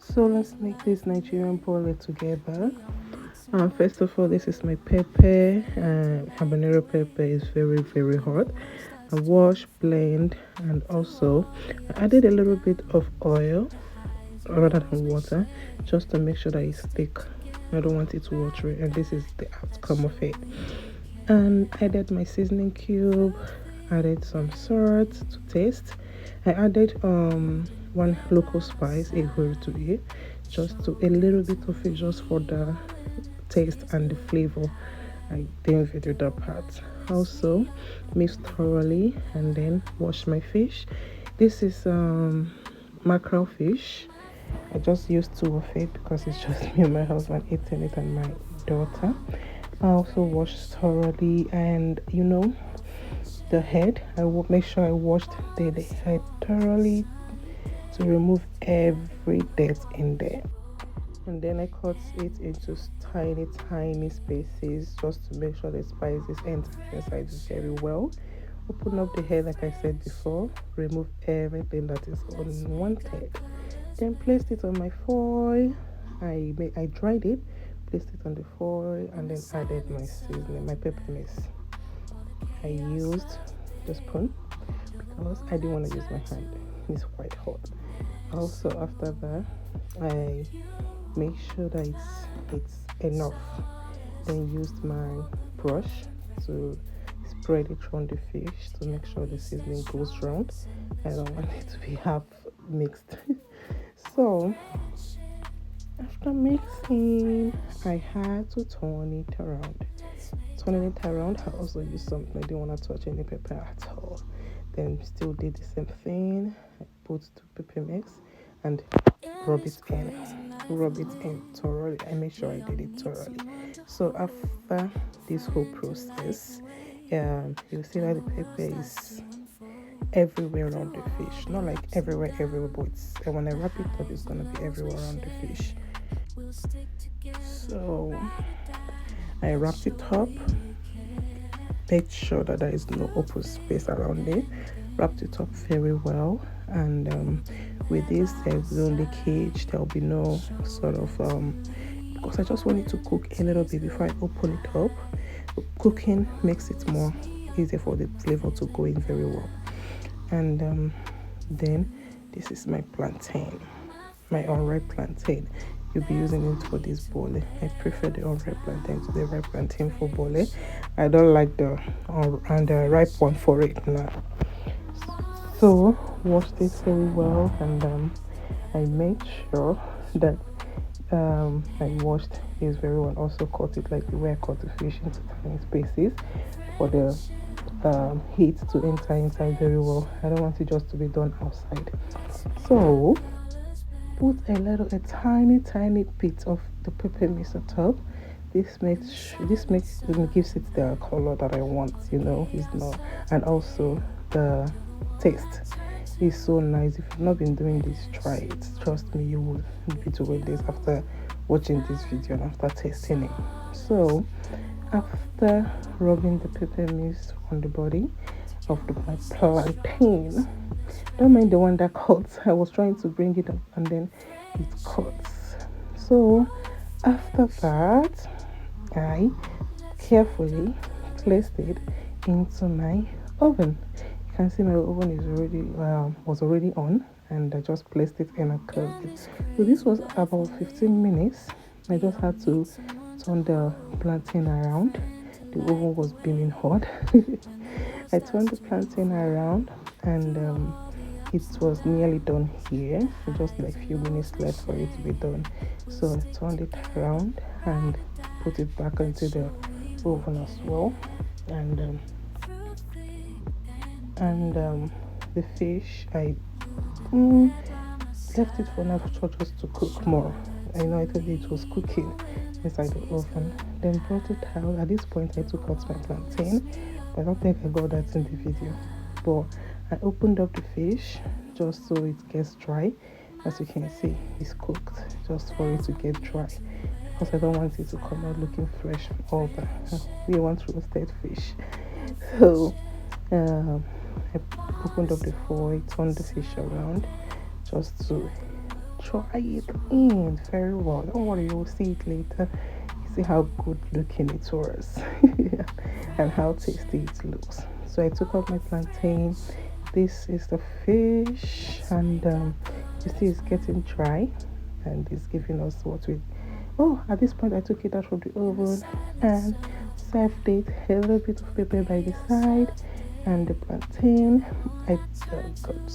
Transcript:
So let's make this Nigerian bole together. First of all, this is my pepper. Habanero pepper is very hot. I wash, blend, and also I added a little bit of oil rather than water, just to make sure that it's thick. I don't want it watery, and this is the outcome of it. And added my seasoning cube, added some salt to taste. I added one local spice, a to it, just to a little bit of it, just for the taste and the flavor. I didn't video that part. Also, mix thoroughly and then wash my fish. This is mackerel fish. I just used two of it because it's just me and my husband eating it and my daughter. I also washed thoroughly, and the head. I will make sure I washed the head thoroughly to remove every dirt in there. And then I cut it into tiny spaces, just to make sure the spices enter inside it very well. Open up the head like I said before, remove everything that is unwanted. Then placed it on my foil. I dried it, placed it on the foil, and then added my seasoning, my pepper mix. I used the spoon because I didn't want to use my hand. It's quite hot. Also, after that, I make sure that it's enough. Then used my brush to spread it on the fish to make sure the seasoning goes round. I don't want it to be half mixed. So after mixing, I had to turn it around. Turning it around, I also used something. I didn't want to touch any pepper at all. Then still did the same thing. I put the pepper mix and rub it in. Rub it in thoroughly. I made sure I did it thoroughly. So after this whole process, you'll see that the pepper is everywhere around the fish. Not like everywhere, but when I wrap it up, it's gonna be everywhere around the fish. So I wrapped it up, made sure that there is no open space around it, wrapped it up very well, and with this there will be no leakage, there will be no sort of because I just want it to cook a little bit before I open it up. Cooking makes it more easier for the flavor to go in very well. And then this is my plantain, my unripe plantain. You'll be using it for this bole. I prefer the unripe plantain to the ripe plantain for bole. I don't like the ripe one for it now. So washed it very well, and I made sure that I washed this very well. Also cut it like the way I cut the fish into tiny spaces for the heat to enter inside very well. I don't want it just to be done outside. So put a tiny bit of the pepper mix on top. This gives it the color that I want. It's not, and also the taste is so nice. If you've not been doing this, try it. Trust me, you will be doing this after watching this video and after tasting it. So after rubbing the pepper mix on the body of my plantain, don't mind the one that cuts. I was trying to bring it up and then it cuts. So after that, I carefully placed it into my oven. You can see my oven is was already on, and I just placed it in a closed it. So this was about 15 minutes. I just had to turn the plantain around. The oven was beaming hot. I turned the plantain around, and it was nearly done here. Just like a few minutes left for it to be done. So I turned it around and put it back into the oven as well. And the fish, I left it for now just to cook more. I know I told you it was cooking inside the oven. Then brought it out. At this point, I took out my plantain, but I don't think I got that in the video. But I opened up the fish just so it gets dry. As you can see, it's cooked just for it to get dry, because I don't want it to come out looking fresh and all that. We want roasted fish. So I opened up the foil, turned the fish around just to try it in very well. Don't worry, you'll see it later. You see how good looking it was and how tasty it looks. So I took out my plantain. This is the fish, and you see it's getting dry, and it's giving us what we. Oh, at this point I took it out from the oven and served it. A little bit of pepper by the side, and the plantain. I got